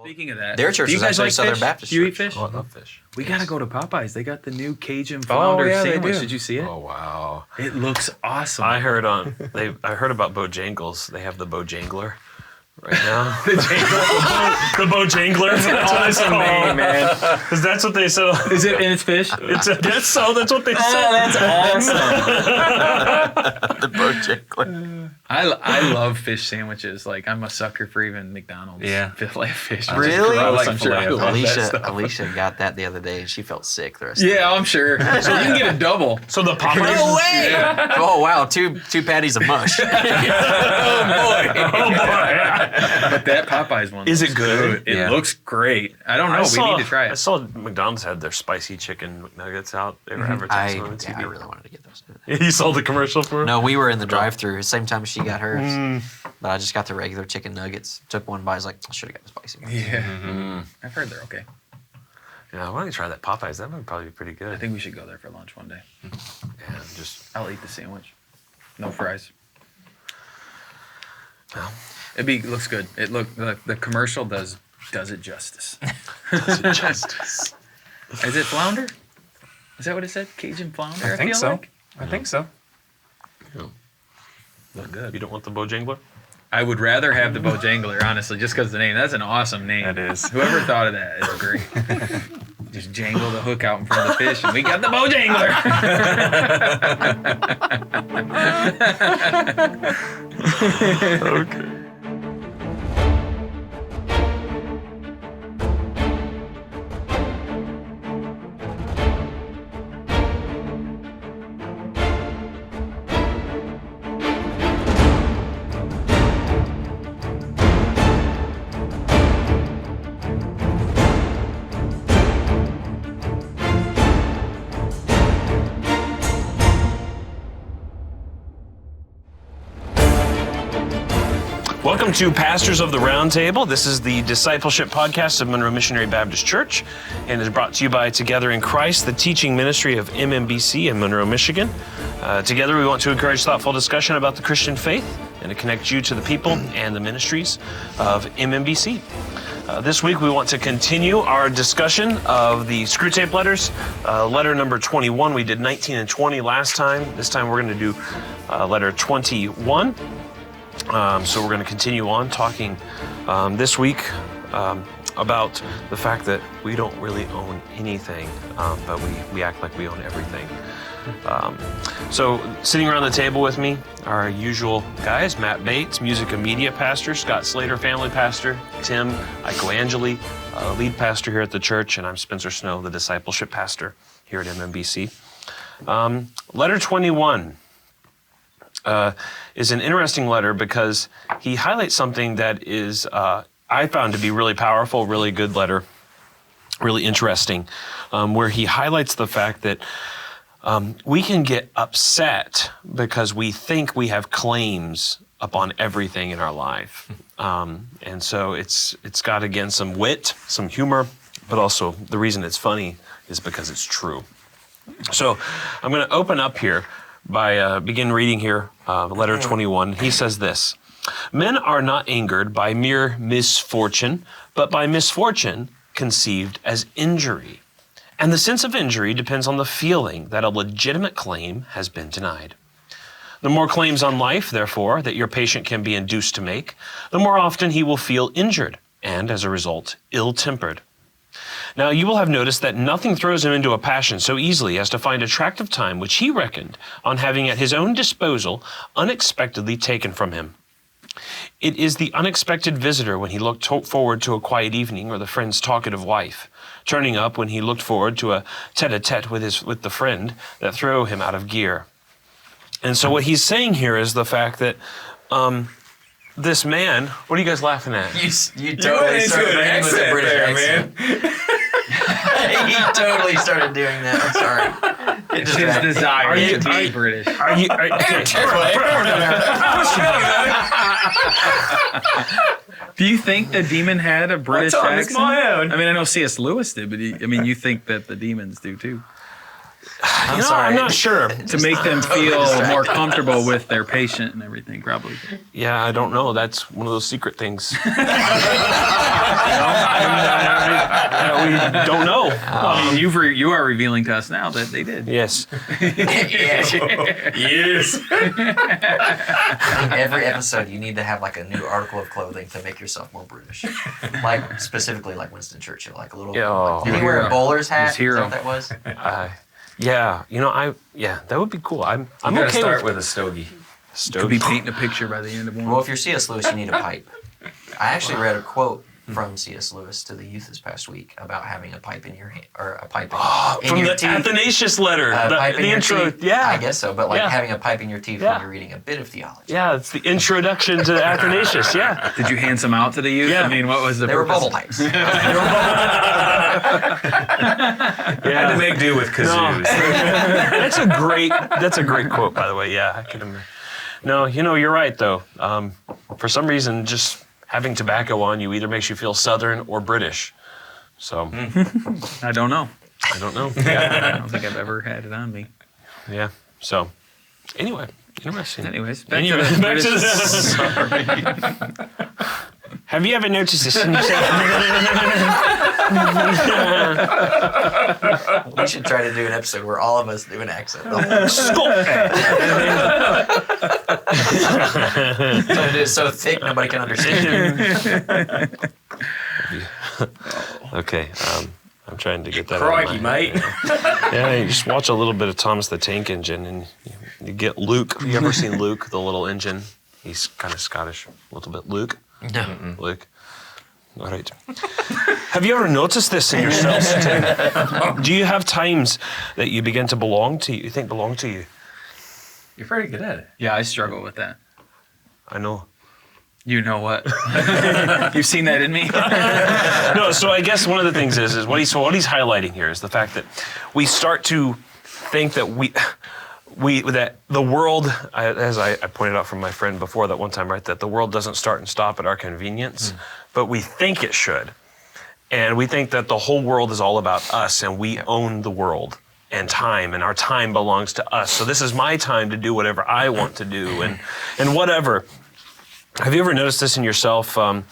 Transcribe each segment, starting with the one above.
Speaking of that, their church is actually Southern Baptist Do you eat church. fish? Oh, I love fish. We got to go to Popeyes. They got the new Cajun flounder sandwich. Did you see it? Oh, wow. It looks awesome. I heard about Bojangles. They have the Bojangler right now. the The Bojangler. That's awesome name, man. Because that's what they sell. Is it? And it's fish. That's what they sell. That's awesome. The Bojangler. I love fish sandwiches. Like I'm a sucker for even McDonald's. Yeah. Fillet of fish. Really? I like I'm sure I filet. love that stuff. Alicia got that the other day, and she felt sick the rest of the day. Yeah, I'm sure. So you can get a double. So the Popeyes. No way! Yeah. Oh, wow. Two patties of mush. Oh boy! But that Popeyes one. Is looks it good? It looks great. I don't know. We need to try I it. saw McDonald's had their spicy chicken McNuggets out. They were advertising on TV. I really wanted to get those. You saw the commercial for it? No, we were in the drive-thru same time she got hers. But I just got the regular chicken nuggets. Took one bite. I was like, I should have got the spicy one. Yeah. I've heard they're okay. Yeah, why don't you try that Popeyes? That would probably be pretty good. I think we should go there for lunch one day. Yeah, just I'll eat the sandwich. No fries. well, Looks good. The commercial does it justice. does it justice. Is it flounder? Is that what it said? Cajun flounder? I think feel so. like? I think so. Look good. You don't want the Bojangler? I would rather have the Bojangler, honestly, just because the name. That's an awesome name. That is. Whoever thought of that is great. Just jangle the hook out in front of the fish, and we got the Bojangler. Okay. Welcome to Pastors of the Round Table. This is the discipleship podcast of Monroe Missionary Baptist Church and is brought to you by Together in Christ, the teaching ministry of MMBC in Monroe, Michigan. Together we want to encourage thoughtful discussion about the Christian faith and to connect you to the people and the ministries of MMBC. This week we want to continue our discussion of the Screwtape letters. Letter number 21, we did 19 and 20 last time. This time we're going to do letter 21. So we're going to continue on talking this week about the fact that we don't really own anything, but we act like we own everything. So sitting around the table with me, our usual guys, Matt Bates, music and media pastor, Scott Slater, family pastor, Tim Icoangeli, lead pastor here at the church, and I'm Spencer Snow, the discipleship pastor here at MMBC. Letter 21. Is an interesting letter because he highlights something that is, I found to be really powerful, really good letter, really interesting, where he highlights the fact that we can get upset because we think we have claims upon everything in our life. And so it's got, again, some wit, some humor, but also the reason it's funny is because it's true. So I'm going to open up here by begin reading here, letter 21. He says this: men are not angered by mere misfortune, but by misfortune conceived as injury. And the sense of injury depends on the feeling that a legitimate claim has been denied. The more claims on life, therefore, that your patient can be induced to make, the more often he will feel injured and, as a result, ill-tempered. Now, you will have noticed that nothing throws him into a passion so easily as to find attractive time which he reckoned on having at his own disposal unexpectedly taken from him. It is the unexpected visitor when he looked forward to a quiet evening, or the friend's talkative wife, turning up when he looked forward to a tete-a-tete with the friend, that throw him out of gear. And so what he's saying here is the fact that this man, what are you guys laughing at? You totally started bringing with a British accent. He totally started doing that. I'm sorry. It's his desire to be British. Do you think the demon had a British accent? I mean, I know C.S. Lewis did, but you think that the demons do too? I'm not sure. To make them feel more comfortable with their patient and everything, probably. Yeah, I don't know. That's one of those secret things. I don't know. I mean, you are revealing to us now that they did. Yes. Yes. Yes. I think every episode you need to have like a new article of clothing to make yourself more British. Like specifically like Winston Churchill, like a little. Yeah, Like, did he wear a bowler's hat? His hero. Is that what that was? Yeah, that would be cool. I'm I'm gonna okay start with with a stogie. Could be painting a picture by the end of one. Well, if you're C.S. Lewis, you need a pipe. I actually read a quote from C.S. Lewis to the youth this past week about having a pipe in your hand, or a pipe in from your the teeth. Athanasius letter, Pipe in the your intro. teeth. Yeah, I guess so, but like Yeah. having a pipe in your teeth Yeah. when you're reading a bit of theology. Yeah, it's the introduction to Athanasius. Yeah. Did you hand some out to the youth? Yeah. I mean, what was the They were purpose? bubble pipes. Had to make do with kazoos. That's a great quote, by the way. Yeah, I can imagine. No, you're right though. For some reason, just having tobacco on you either makes you feel Southern or British. So I don't know. I don't know. I don't think I've ever had it on me. Yeah. So anyway, interesting. Anyways, back Anyway, to the back to British- the. Have you ever noticed this in yourself? We should try to do an episode where all of us do an accent. So it is so thick nobody can understand. Okay. I'm trying to get that. Crikey, out of my- mate. Yeah, you just watch a little bit of Thomas the Tank Engine, and you get Luke. You ever seen Luke, the little engine? He's kind of Scottish, a little bit. Luke. No. Luke. All right. Have you ever noticed this in yourselves, Tim? Do you have times that you begin to belong to you think belong to you? You're pretty good at it. Yeah, I struggle with that. I know. You know what? You've seen that in me. No, so I guess one of the things is what he's highlighting here is the fact that we start to think that that the world, as I pointed out from my friend before that one time, right, that the world doesn't start and stop at our convenience, but we think it should. And we think that the whole world is all about us and we own the world and time, and our time belongs to us. So this is my time to do whatever I want to do and whatever. Have you ever noticed this in yourself, that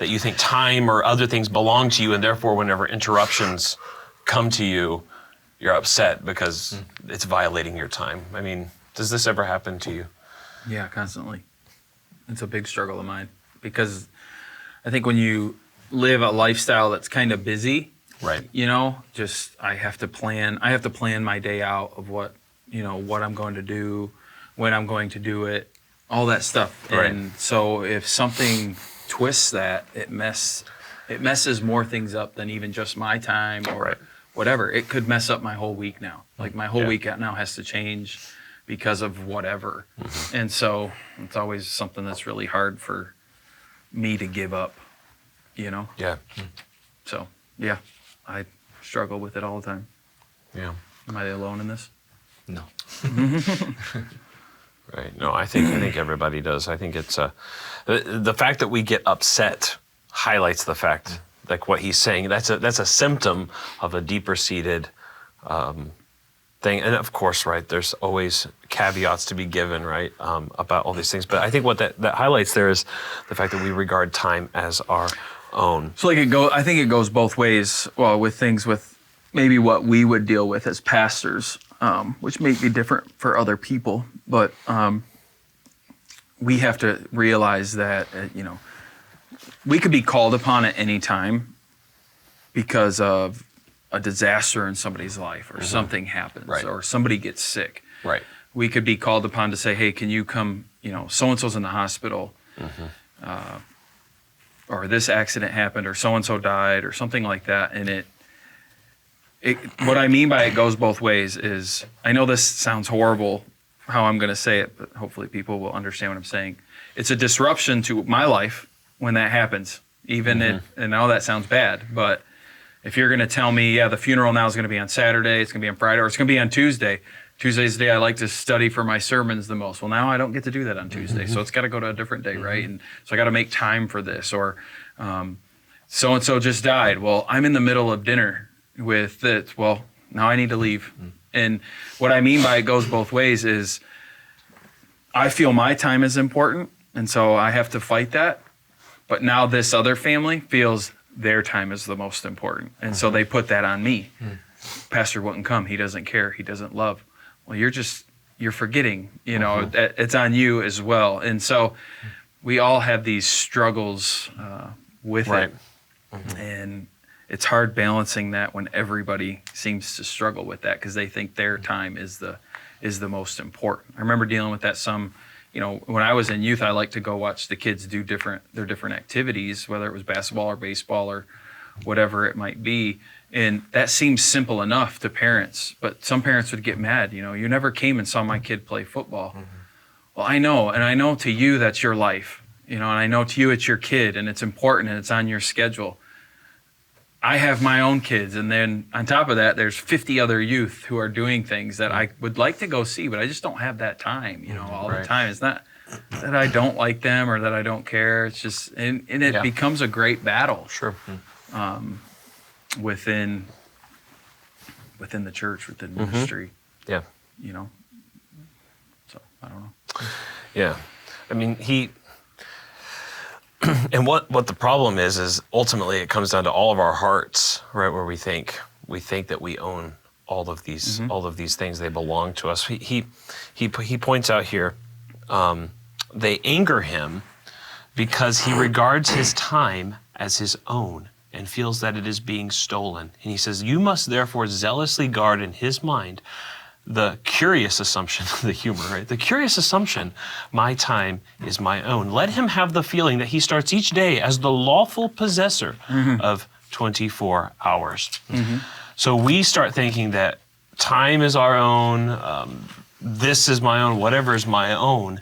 you think time or other things belong to you, and therefore whenever interruptions come to you, you're upset because it's violating your time? I mean, does this ever happen to you? Yeah, constantly. It's a big struggle of mine because I think when you live a lifestyle that's kind of busy, Right. just I have to plan my day out of what I'm going to do, when I'm going to do it, all that stuff. Right. And so if something twists that, it messes more things up than even just my time or Right. whatever. It could mess up my whole week now. Like my whole Yeah. week now has to change because of whatever. And so it's always something that's really hard for me to give up, Yeah. So, yeah, I struggle with it all the time. Yeah. Am I alone in this? No. Right. No, I think everybody does. I think it's the fact that we get upset highlights the fact, like what he's saying. That's a symptom of a deeper seated thing. And of course, right, there's always caveats to be given, right, about all these things. But I think what that highlights there is the fact that we regard time as our own. So I think it goes both ways. Well, with things with maybe what we would deal with as pastors, which may be different for other people, but we have to realize that we could be called upon at any time because of a disaster in somebody's life, or something happens, Right. or somebody gets sick. Right. We could be called upon to say, "Hey, can you come? So and so's in the hospital." Or this accident happened, or so-and-so died, or something like that. And what I mean by it goes both ways is, I know this sounds horrible how I'm going to say it, but hopefully people will understand what I'm saying. It's a disruption to my life when that happens, and I know that sounds bad, but if you're going to tell me, the funeral now is going to be on Saturday, it's going to be on Friday, or it's going to be on Tuesday. Tuesday's the day I like to study for my sermons the most. Well, now I don't get to do that on Tuesday, so it's got to go to a different day, right? And so I got to make time for this. Or so-and-so just died. Well, I'm in the middle of dinner with this. Well, now I need to leave. And what I mean by it goes both ways is I feel my time is important, and so I have to fight that. But now this other family feels their time is the most important. And so they put that on me. Pastor wouldn't come. He doesn't care. He doesn't love. Well, you're forgetting, that it's on you as well. And so we all have these struggles with it. And it's hard balancing that when everybody seems to struggle with that because they think their time is the most important. I remember dealing with that some, when I was in youth, I liked to go watch the kids do their different activities, whether it was basketball or baseball or whatever it might be. And that seems simple enough to parents, but some parents would get mad. You never came and saw my kid play football. Well, I know, and I know to you that's your life, and I know to you it's your kid and it's important and it's on your schedule. I have my own kids, and then on top of that, there's 50 other youth who are doing things that I would like to go see, but I just don't have that time, all the time. It's not that I don't like them or that I don't care. It's just, and it becomes a great battle. Sure. Within the church, within ministry. Yeah. So I don't know. Yeah. I mean, and what the problem is ultimately it comes down to all of our hearts, right? Where we think that we own all of these things, they belong to us. He points out here, they anger him because he regards his time as his own and feels that it is being stolen. And he says, you must therefore zealously guard in his mind the curious assumption, the humor, right? The curious assumption, my time is my own. Let him have the feeling that he starts each day as the lawful possessor of 24 hours. So we start thinking that time is our own, this is my own, whatever is my own,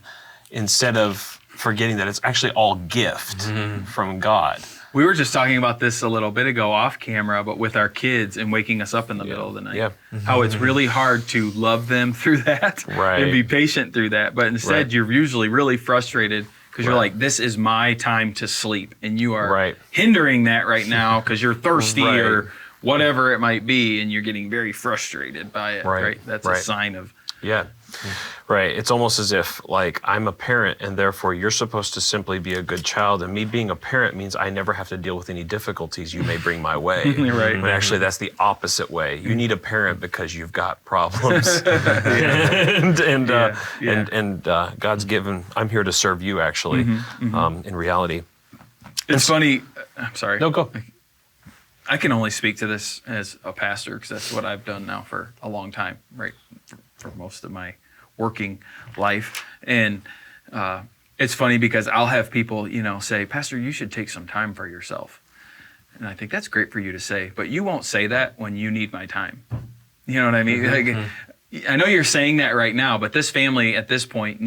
instead of forgetting that it's actually all gift from God. We were just talking about this a little bit ago off camera, but with our kids and waking us up in the middle of the night. How it's really hard to love them through that and be patient through that. But instead, you're usually really frustrated because you're like, this is my time to sleep. And you are hindering that right now because you're thirsty or whatever it might be. And you're getting very frustrated by it, right? That's a sign of... Right. It's almost as if, like, I'm a parent and therefore you're supposed to simply be a good child. And me being a parent means I never have to deal with any difficulties you may bring my way. When actually that's the opposite way. You need a parent because you've got problems. And God's given, I'm here to serve you actually, in reality. It's funny. I'm sorry. No, go. I can only speak to this as a pastor because that's what I've done now for a long time, right? For most of my working life. And it's funny because I'll have people, say, Pastor, you should take some time for yourself. And I think that's great for you to say, but you won't say that when you need my time. You know what I mean? Like, I know you're saying that right now, but this family at this point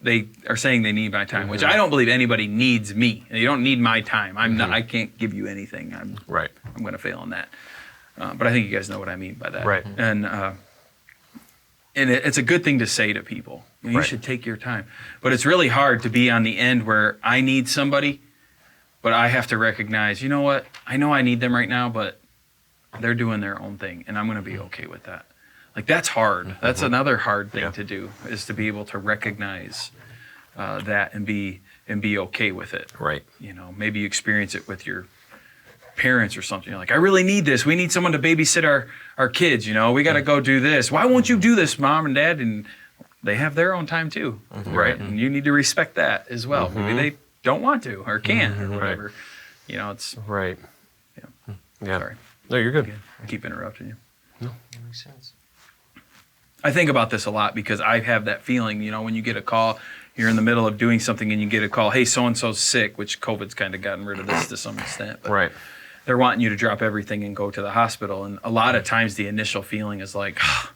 they are saying they need my time, which I don't believe anybody needs me. You don't need my time. I can't give you anything. I'm going to fail in that. But I think you guys know what I mean by that. Right. And it's a good thing to say to people. You should take your time. But it's really hard to be on the end where I need somebody, but I have to recognize, you know what? I know I need them right now, but they're doing their own thing, and I'm going to be okay with that. Like, that's hard. That's another hard thing to do, is to be able to recognize that and be okay with it. Right. Maybe you experience it with your parents or something. You're like, I really need this. We need someone to babysit our kids. We got to go do this. Why won't you do this, Mom and Dad? And they have their own time too, right? And you need to respect that as well. Maybe they don't want to or can't or whatever. It's right. Yeah. Sorry. No, you're good. I keep interrupting you. No, that makes sense. I think about this a lot because I have that feeling. When you get a call, you're in the middle of doing something and you get a call. Hey, so and so's sick, which COVID's kind of gotten rid of this to some extent. But they're wanting you to drop everything and go to the hospital. And a lot of times the initial feeling is like, oh,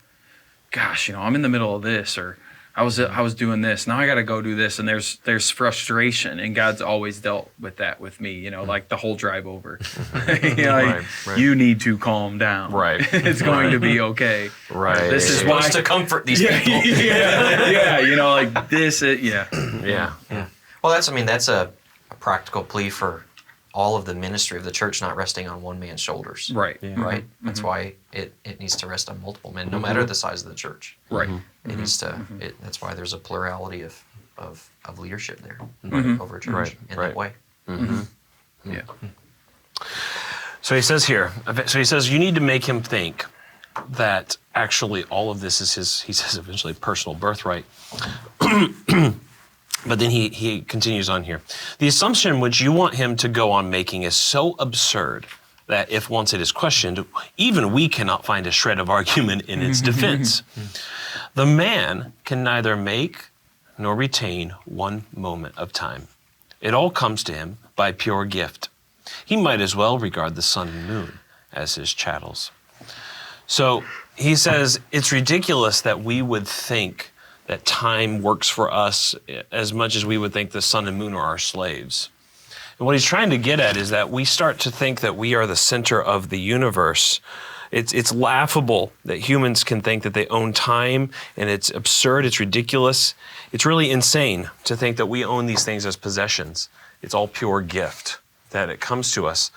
gosh, I'm in the middle of this, or I was doing this. Now I got to go do this. And there's frustration. And God's always dealt with that with me, like the whole drive over. You need to calm down. Right. It's going to be okay. Right. This is Supposed to comfort these people. Like this. Yeah. Well, that's a practical plea for all of the ministry of the church not resting on one man's shoulders. Right. Right. That's why it needs to rest on multiple men, no matter the size of the church. Right. It needs to. That's why there's a plurality of leadership there over a church in that way. Yeah. So he says here, you need to make him think that actually all of this is his, he says eventually, personal birthright. But then he continues on here. The assumption which you want him to go on making is so absurd that if once it is questioned, even we cannot find a shred of argument in its defense. The man can neither make nor retain one moment of time. It all comes to him by pure gift. He might as well regard the sun and moon as his chattels. So he says it's ridiculous that we would think that time works for us as much as we would think the sun and moon are our slaves. And what he's trying to get at is that we start to think that we are the center of the universe. It's laughable that humans can think that they own time, and it's absurd, it's ridiculous. It's really insane to think that we own these things as possessions. It's all pure gift that it comes to us.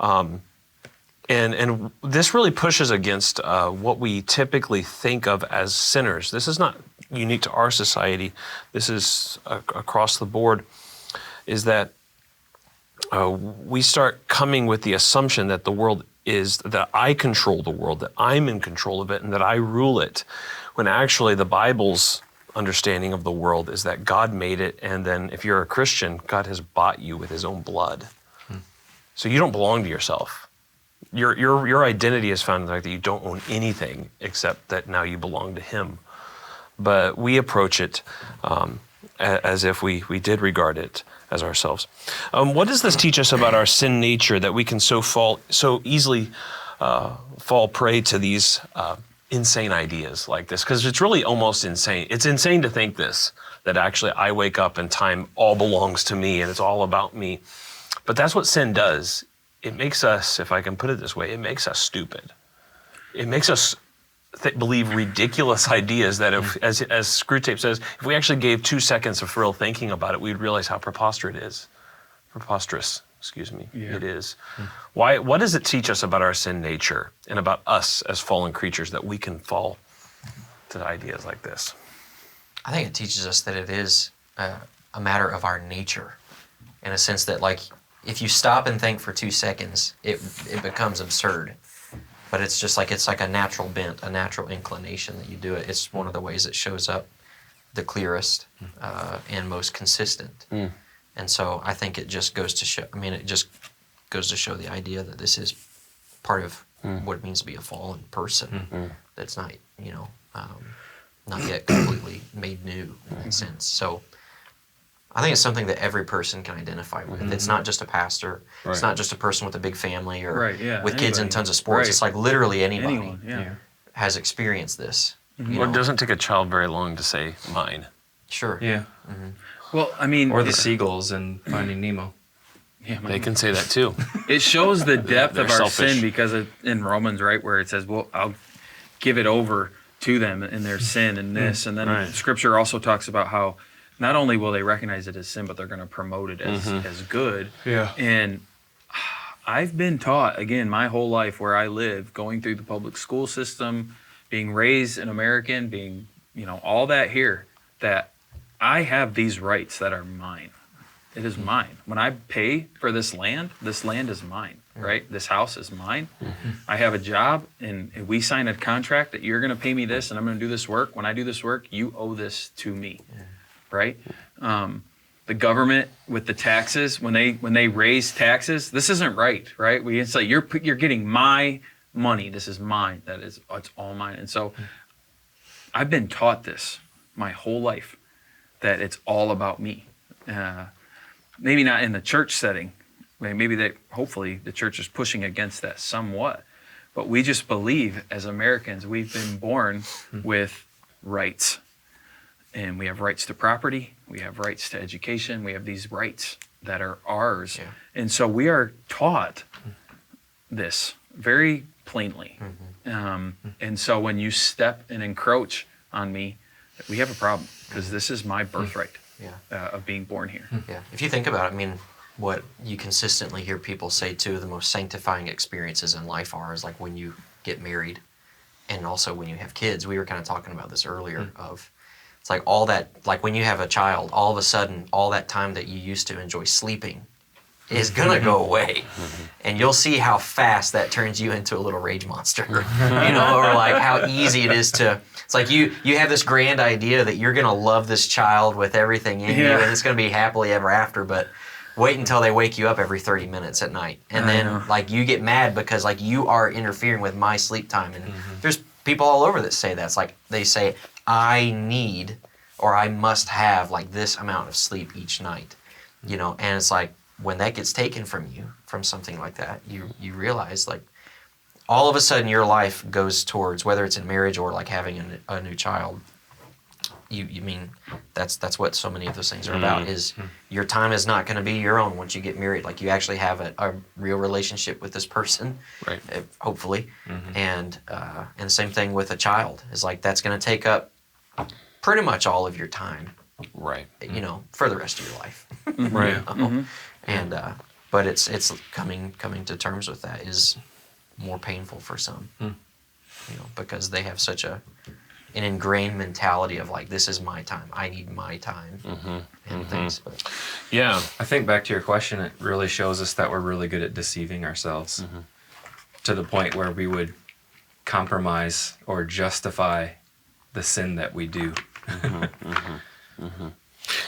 And this really pushes against what we typically think of as sinners. This is not unique to our society. This is across the board, is that we start coming with the assumption that the world is, that I control the world, that I'm in control of it, and that I rule it, when actually the Bible's understanding of the world is that God made it, and then if you're a Christian, God has bought you with his own blood. So you don't belong to yourself. Your identity is found in the fact that you don't own anything except that now you belong to him. But we approach it as if we did regard it as ourselves. What does this teach us about our sin nature, that we can so easily fall prey to these insane ideas like this? Because it's really almost insane. It's insane to think this, that actually I wake up and time all belongs to me and it's all about me. But that's what sin does. It makes us, if I can put it this way, it makes us stupid. It makes us believe ridiculous ideas that, if, as Screwtape says, if we actually gave 2 seconds of real thinking about it, we'd realize how preposterous it is. It is. Why? What does it teach us about our sin nature and about us as fallen creatures that we can fall to ideas like this? I think it teaches us that it is a matter of our nature, in a sense that, like, if you stop and think for 2 seconds, it becomes absurd. But it's just like, it's like a natural bent, a natural inclination that you do it. It's one of the ways it shows up the clearest and most consistent. And so I think it just goes to show, the idea that this is part of what it means to be a fallen person. That's not, not yet completely made new in that sense. So I think it's something that every person can identify with. It's not just a pastor. Right. It's not just a person with a big family or with kids in tons of sports. Right. It's like literally anybody has experienced this. Well, it doesn't take a child very long to say mine. Sure. Yeah. Well, I mean... Or the seagulls in Finding Nemo. Yeah, they can say that too. It shows the depth of our selfish. sin, because in Romans, right, where it says, well, I'll give it over to them in their sin and this. And then Scripture also talks about how not only will they recognize it as sin, but they're going to promote it as good. Yeah. And I've been taught, again, my whole life where I live, going through the public school system, being raised an American, being, all that here, that I have these rights that are mine. It is mine. When I pay for this land is mine, right? This house is mine. I have a job, and we sign a contract that you're going to pay me this, and I'm going to do this work. When I do this work, you owe this to me. Right? The government with the taxes, when they raise taxes, this isn't right? It's like you're getting my money. This is mine. It's all mine. And so I've been taught this my whole life, that it's all about me. Maybe not in the church setting. Maybe hopefully the church is pushing against that somewhat. But we just believe as Americans, we've been born with rights. And we have rights to property, we have rights to education, we have these rights that are ours. Yeah. And so we are taught this very plainly. And so when you step and encroach on me, we have a problem, because this is my birthright of being born here. Yeah. If you think about it, what you consistently hear people say too, the most sanctifying experiences in life is like when you get married, and also when you have kids. We were kind of talking about this earlier of, it's like all that, like when you have a child, all of a sudden, all that time that you used to enjoy sleeping is gonna go away, and you'll see how fast that turns you into a little rage monster, you know, or like how easy it is to. It's like you have this grand idea that you're gonna love this child with everything in you, and it's gonna be happily ever after, but wait until they wake you up every 30 minutes at night, and then like you get mad because like you are interfering with my sleep time, and there's people all over that say that. It's like they say I need or I must have like this amount of sleep each night, you know, and it's like when that gets taken from you from something like that, you realize like all of a sudden your life goes towards, whether it's in marriage or like having a new child. You mean that's what so many of those things are about, is your time is not going to be your own once you get married. Like you actually have a real relationship with this person, Right. Hopefully, and the same thing with a child is like that's going to take up pretty much all of your time, Right. you know, for the rest of your life. Right. You know? And but it's coming to terms with that is more painful for some, you know, because they have such an ingrained mentality of like, this is my time, I need my time, and things. But Yeah. I think back to your question, it really shows us that we're really good at deceiving ourselves to the point where we would compromise or justify the sin that we do.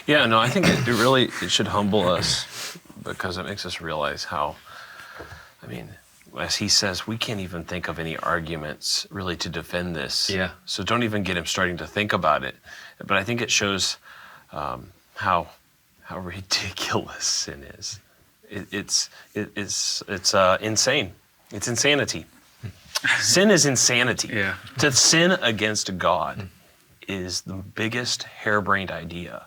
Yeah, no, I think it should humble us because it makes us realize how, I mean, as he says, we can't even think of any arguments really to defend this. Yeah. So don't even get him starting to think about it. But I think it shows how ridiculous sin is. It's insane. It's insanity. Sin is insanity. Yeah. To sin against God is the biggest harebrained idea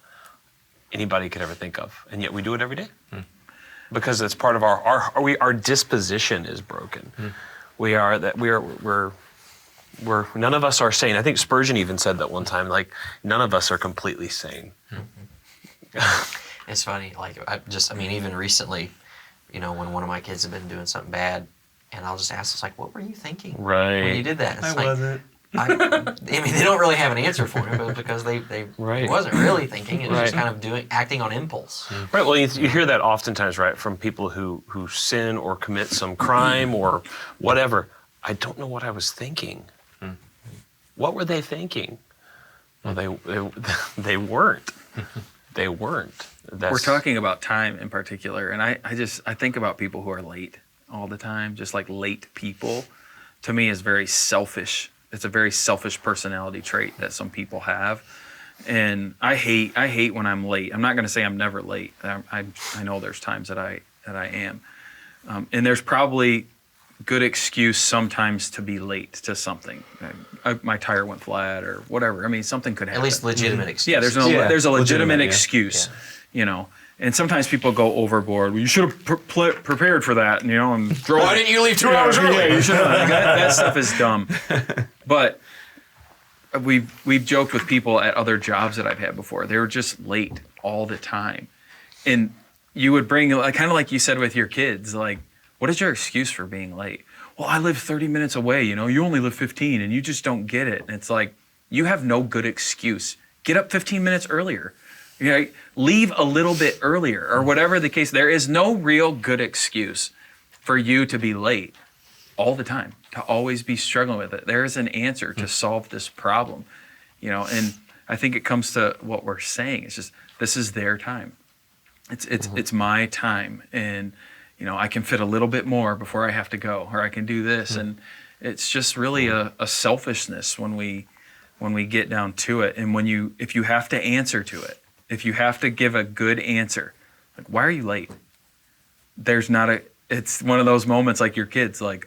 anybody could ever think of, and yet we do it every day because it's part of our disposition is broken. We're none of us are sane. I think Spurgeon even said that one time, like none of us are completely sane. it's funny, like I mean, even recently, you know, when one of my kids have been doing something bad, and I'll just ask, it's like, what were you thinking when you did that? It's like, wasn't. I mean, they don't really have an answer for it, but because they Right. wasn't really thinking, it was just Right. kind of acting on impulse. Right. Well, you hear that oftentimes, right, from people who sin or commit some crime or whatever. I don't know what I was thinking. What were they thinking? Well, they weren't. They weren't. We're talking about time in particular, and I think about people who are late all the time, just like late people. To me, is very selfish. It's a very selfish personality trait that some people have, and I hate when I'm late. I'm not going to say I'm never late. I know there's times that I am, and there's probably good excuse sometimes to be late to something. My tire went flat or whatever. I mean, something could happen. At least legitimate excuse. Yeah, there's a legitimate legitimate, yeah. excuse, you know. And sometimes people go overboard. Well, you should have prepared for that, you know, and throw. Why didn't you leave 2 hours early? Yeah, you should have. Like, that stuff is dumb. But we've joked with people at other jobs that I've had before. They were just late all the time, and you would bring, like, kind of like you said with your kids, like, what is your excuse for being late? Well, I live 30 minutes away. You know, you only live 15, and you just don't get it. And it's like, you have no good excuse. Get up 15 minutes earlier. You know, leave a little bit earlier, or whatever the case. There is no real good excuse for you to be late all the time, to always be struggling with it. There is an answer to solve this problem, you know. And I think it comes to what we're saying. It's just, this is their time. It's my time, and you know, I can fit a little bit more before I have to go, or I can do this. And it's just really a selfishness when we get down to it. And if you have to answer to it, if you have to give a good answer, like, why are you late? It's one of those moments like your kids, like,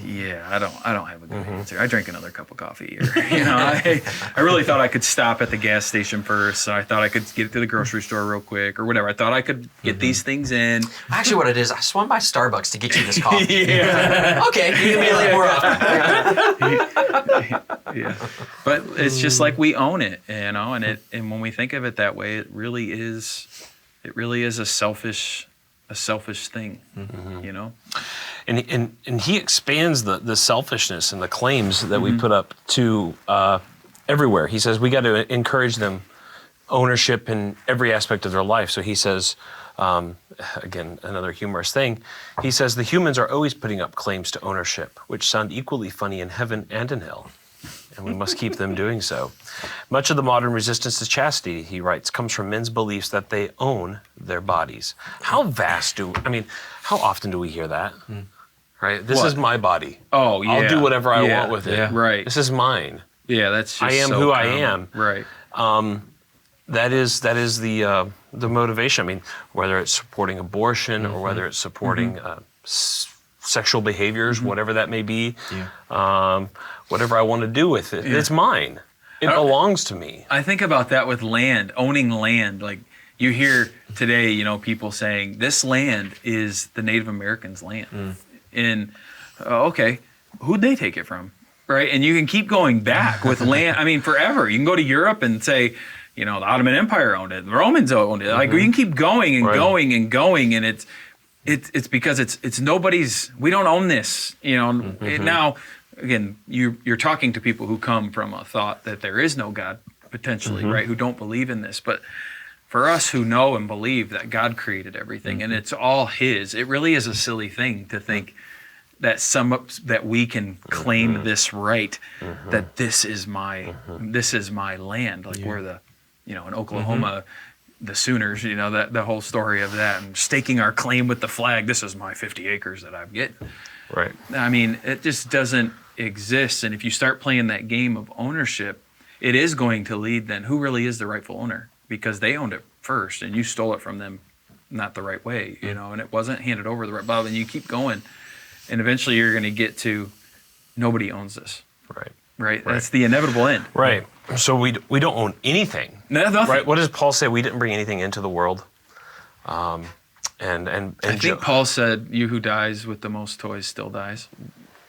yeah, I don't have a good answer. I drank another cup of coffee, or, you know, I really thought I could stop at the gas station first, so I thought I could get to the grocery store real quick, or whatever. I thought I could get these things in. Actually, what it is, I swung by Starbucks to get you this coffee. Yeah. Okay, you give me like more often. Yeah, but it's just like we own it, you know, and when we think of it that way, it really is a selfish thing, you know. And he expands the selfishness and the claims that we put up to everywhere. He says we got to encourage them ownership in every aspect of their life. So he says, Again, another humorous thing. He says the humans are always putting up claims to ownership, which sound equally funny in heaven and in hell, and we must keep them doing so. Much of the modern resistance to chastity, he writes, comes from men's beliefs that they own their bodies. How often do we hear that? Right? This is my body. Oh, yeah. I'll do whatever I want with it. Yeah. Right. This is mine. Yeah, that's just I am so who I common. am. Right. That is the motivation. I mean, whether it's supporting abortion or whether it's supporting sexual behaviors, whatever that may be, whatever I want to do with it, it's mine. It belongs to me. I think about that with land, owning land. Like you hear today, people saying this land is the Native Americans' land. And okay, who'd they take it from? Right? And you can keep going back with land. I mean, forever. You can go to Europe and say, the Ottoman Empire owned it, the Romans owned it. Like we can keep going and going and going, and it's because it's nobody's. We don't own this. Now, again, you're talking to people who come from a thought that there is no God potentially, right? Who don't believe in this, but for us who know and believe that God created everything and it's all His, it really is a silly thing to think that we can claim this right, that this is my land. Like we're the, in Oklahoma, the Sooners, that the whole story of that and staking our claim with the flag. This is my 50 acres that I'm getting. Right. I mean, it just doesn't exist. And if you start playing that game of ownership, it is going to lead then who really is the rightful owner, because they owned it first and you stole it from them not the right way, and it wasn't handed over the right way. And you keep going. And eventually you're going to get to nobody owns this. Right? That's the inevitable end. Right. So we don't own anything. No, nothing. Right. What does Paul say? We didn't bring anything into the world. And I think Paul said, "You who dies with the most toys still dies."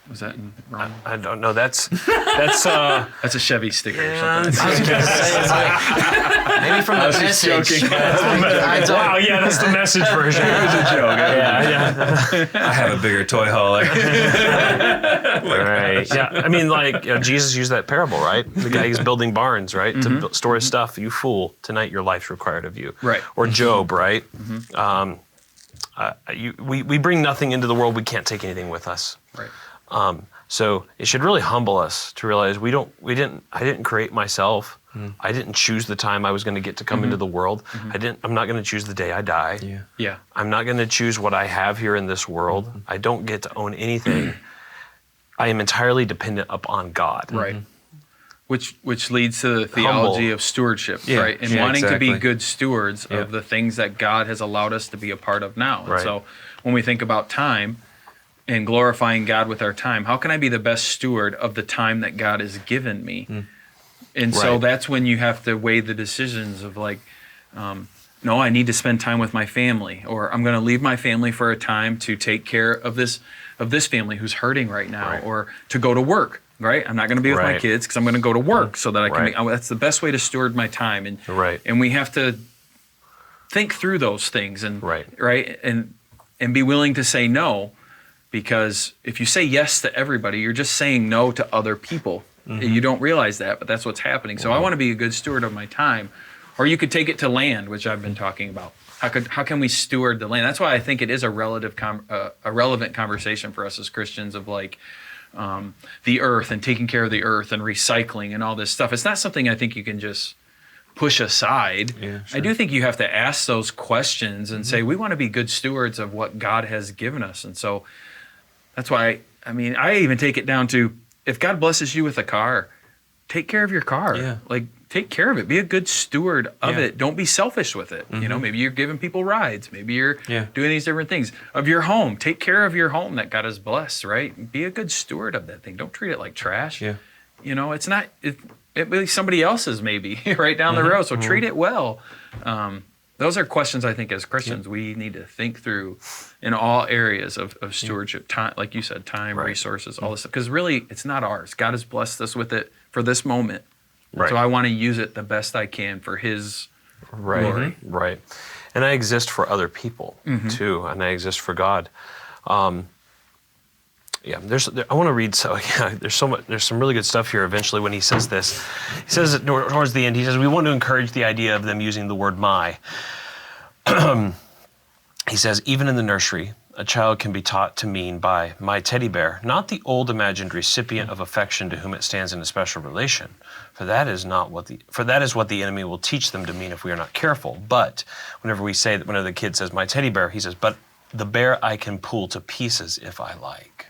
Was that in Rome? I don't know. That's That's a Chevy sticker or something. I was gonna say, it's like, maybe from the just message. joking. wow. Yeah, that's the message version. It was a joke. Yeah. I have a bigger toy hauler. Right. Yeah. I mean, Jesus used that parable, right? The guy who's building barns, right, to store his stuff. You fool! Tonight your life's required of you. Right. Or Job, right? We bring nothing into the world. We can't take anything with us. Right. So it should really humble us to realize I didn't create myself. I didn't choose the time I was going to get to come into the world. I'm not going to choose the day I die. Yeah. I'm not going to choose what I have here in this world. I don't get to own anything. I am entirely dependent upon God. Right. Which leads to the theology of stewardship, right? And wanting to be good stewards of the things that God has allowed us to be a part of now. And so when we think about time and glorifying God with our time, how can I be the best steward of the time that God has given me? And so that's when you have to weigh the decisions of no, I need to spend time with my family, or I'm going to leave my family for a time to take care of this family who's hurting right now, or to go to work. Right, I'm not going to be with my kids because I'm going to go to work so that I can. That's the best way to steward my time, and we have to think through those things and and be willing to say no, because if you say yes to everybody, you're just saying no to other people. You don't realize that, but that's what's happening. So I want to be a good steward of my time, or you could take it to land, which I've been talking about. How can we steward the land? That's why I think it is a relevant conversation for us as Christians of the earth and taking care of the earth and recycling and all this stuff. It's not something I think you can just push aside. I do think you have to ask those questions and say, we want to be good stewards of what God has given us. And so that's why, I even take it down to, if God blesses you with a car, take care of your car. Take care of it. Be a good steward of it. Don't be selfish with it. Maybe you're giving people rides. Maybe you're doing these different things. Of your home, take care of your home that God has blessed, right? Be a good steward of that thing. Don't treat it like trash. It's not, it be somebody else's maybe right down the road. So treat it well. Those are questions I think as Christians we need to think through in all areas of stewardship. Time, like you said, time, resources, all this stuff. Because really, it's not ours. God has blessed us with it for this moment. So I want to use it the best I can for His glory. Right. And I exist for other people too, and I exist for God. I want to read. There's some really good stuff here. Eventually, when he says this, he says it towards the end. He says we want to encourage the idea of them using the word "my." he says, even in the nursery, a child can be taught to mean by my teddy bear, not the old imagined recipient of affection to whom it stands in a special relation. For that is what the enemy will teach them to mean if we are not careful. But whenever the kid says my teddy bear, he says, but the bear I can pull to pieces if I like.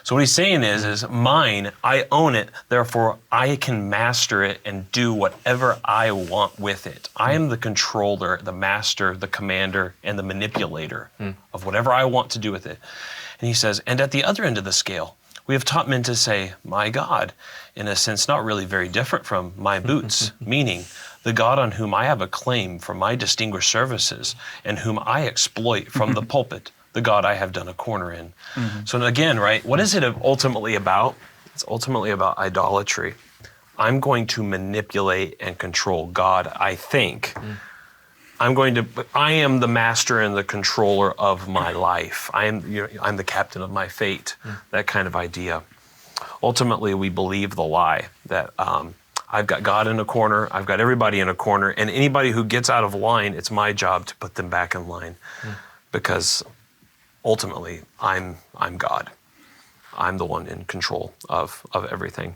So what he's saying is mine, I own it, therefore I can master it and do whatever I want with it. I am the controller, the master, the commander, and the manipulator of whatever I want to do with it. And he says, and at the other end of the scale, we have taught men to say, my God, in a sense not really very different from my boots, meaning the God on whom I have a claim for my distinguished services and whom I exploit from the pulpit, the God I have done a corner in. So again, right, what is it ultimately about? It's ultimately about idolatry. I'm going to manipulate and control God, I think. I am the master and the controller of my life. I'm the captain of my fate, that kind of idea. Ultimately, we believe the lie that I've got God in a corner, I've got everybody in a corner, and anybody who gets out of line, it's my job to put them back in line. Because ultimately, I'm God. I'm the one in control of everything.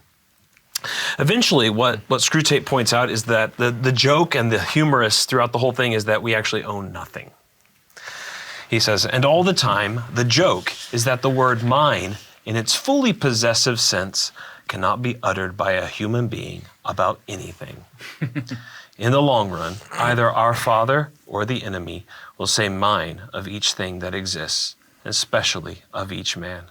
Eventually, what Screwtape points out is that the joke and the humorous throughout the whole thing is that we actually own nothing. He says, and all the time, the joke is that the word mine, in its fully possessive sense, cannot be uttered by a human being about anything. In the long run, either our Father or the enemy will say mine of each thing that exists, especially of each man.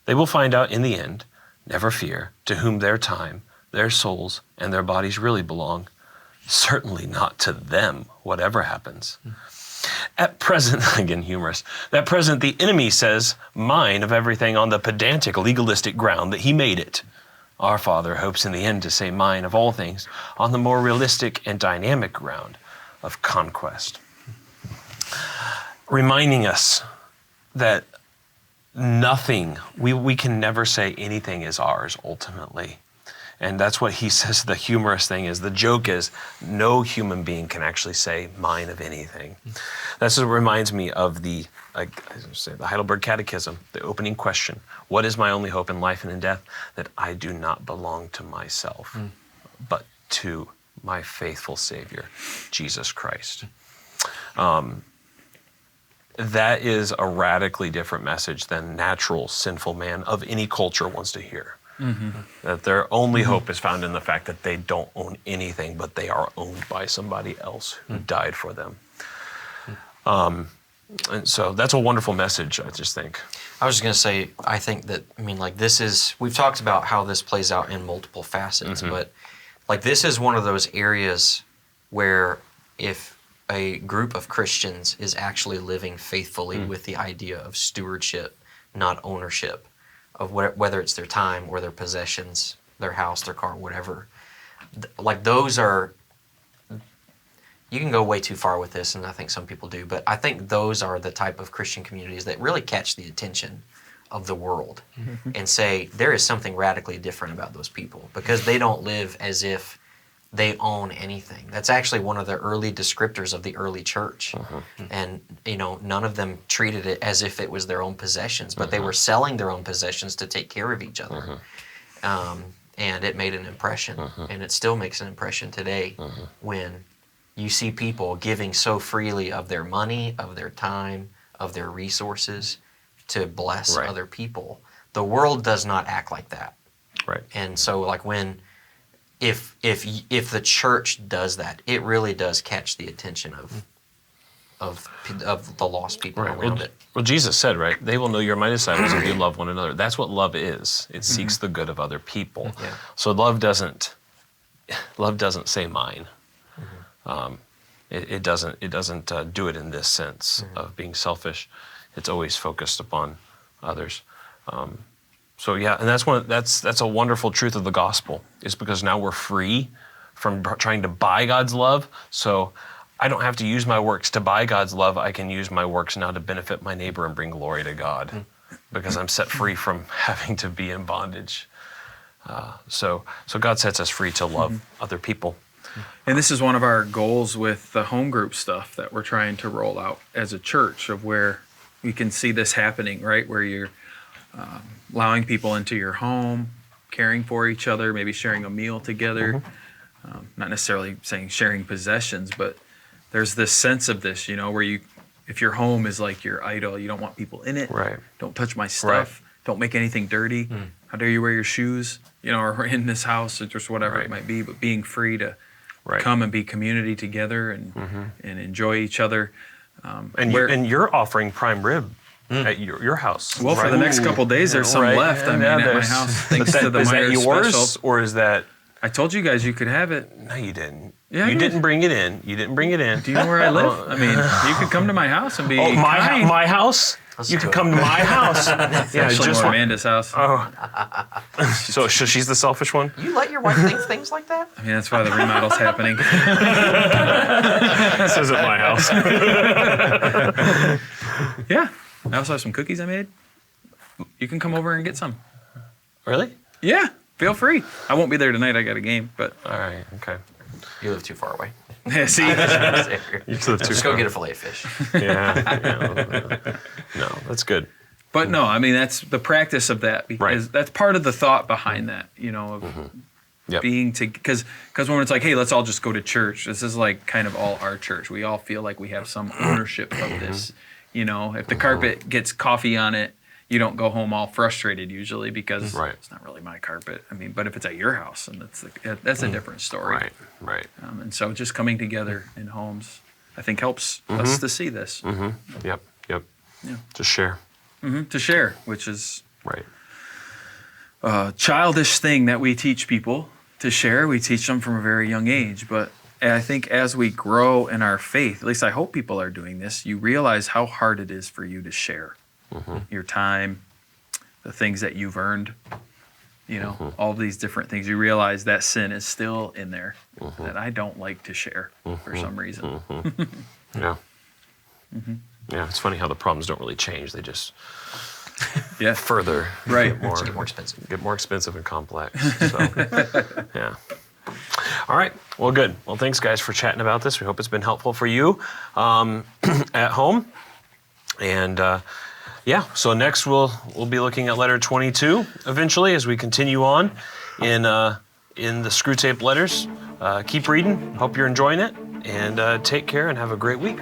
They will find out in the end, never fear, to whom their time, their souls, and their bodies really belong. Certainly not to them, whatever happens. At present, again humorous, at present the enemy says mine of everything on the pedantic, legalistic ground that he made it. Our Father hopes in the end to say mine of all things on the more realistic and dynamic ground of conquest. Reminding us that nothing, we can never say anything is ours ultimately. And that's what he says the humorous thing is. The joke is no human being can actually say mine of anything. That's what reminds me of the Heidelberg Catechism, the opening question. What is my only hope in life and in death? That I do not belong to myself, but to my faithful Savior, Jesus Christ. That is a radically different message than natural sinful man of any culture wants to hear. That their only hope is found in the fact that they don't own anything, but they are owned by somebody else who died for them. And so that's a wonderful message, I just think. I was just going to say, I think that, we've talked about how this plays out in multiple facets, but this is one of those areas where if a group of Christians is actually living faithfully with the idea of stewardship, not ownership, of whether it's their time or their possessions, their house, their car, whatever. Those are, you can go way too far with this, and I think some people do, but I think those are the type of Christian communities that really catch the attention of the world and say there is something radically different about those people because they don't live as if they own anything. That's actually one of the early descriptors of the early church. And, none of them treated it as if it was their own possessions, but they were selling their own possessions to take care of each other. And it made an impression, and it still makes an impression today when you see people giving so freely of their money, of their time, of their resources to bless other people. The world does not act like that. Right. And so if the church does that, it really does catch the attention of the lost people around it. Well, Jesus said, right, they will know you're my disciples if you love one another. That's what love is. It seeks the good of other people. Yeah. So love doesn't say mine. It doesn't do it in this sense of being selfish. It's always focused upon others. So yeah, and that's a wonderful truth of the gospel. Is because now we're free from trying to buy God's love. So I don't have to use my works to buy God's love. I can use my works now to benefit my neighbor and bring glory to God, because I'm set free from having to be in bondage. So God sets us free to love other people. And this is one of our goals with the home group stuff that we're trying to roll out as a church, of where we can see this happening, right? Where you're allowing people into your home, caring for each other, maybe sharing a meal together. Not necessarily saying sharing possessions, but there's this sense of this, where if your home is like your idol, you don't want people in it. Right. Don't touch my stuff. Don't make anything dirty. How dare you wear your shoes, or in this house, or just whatever it might be. But being free to come and be community together and enjoy each other. And you're offering prime rib at your house. Well, for the next couple days, there's some left. At my house, thanks to the Myers is that yours, special. or is that? I told you guys you could have it. No, you didn't. Yeah, you didn't bring it in. You didn't bring it in. Do you know where I live? I mean, you could come to my house and be my house? You could come to my house. Yeah, just Amanda's house. Oh. So she's the selfish one? You let your wife think things like that? I mean, that's why the remodel's happening. This isn't my house. Yeah. I also have some cookies I made. You can come over and get some. Really? Yeah. Feel free. I won't be there tonight. I got a game, but. All right. Okay. You live too far away. Yeah, see? You live too Just far. go get a fillet of fish. Yeah. No, that's good. But no, I mean, that's the practice of that, because that's part of the thought behind that, of being because when it's like, hey, let's all just go to church. This is like kind of all our church. We all feel like we have some ownership of this. If the carpet gets coffee on it, you don't go home all frustrated usually, because it's not really my carpet. I mean, but if it's at your house, and that's a different story. Right. And so just coming together in homes, I think, helps us to see this. Yep. Yeah. To share. To share, which is Right. a childish thing that we teach people to share. We teach them from a very young age. But I think as we grow in our faith, at least I hope people are doing this, you realize how hard it is for you to share your time, the things that you've earned, all these different things. You realize that sin is still in there that I don't like to share for some reason. Yeah. Yeah, it's funny how the problems don't really change. They just further Right. Get more expensive. get more expensive and complex. So, yeah. All right. Well, good. Well, thanks, guys, for chatting about this. We hope it's been helpful for you at home. And so next we'll be looking at letter 22 eventually as we continue on in the Screwtape letters. Keep reading. Hope you're enjoying it. And take care and have a great week.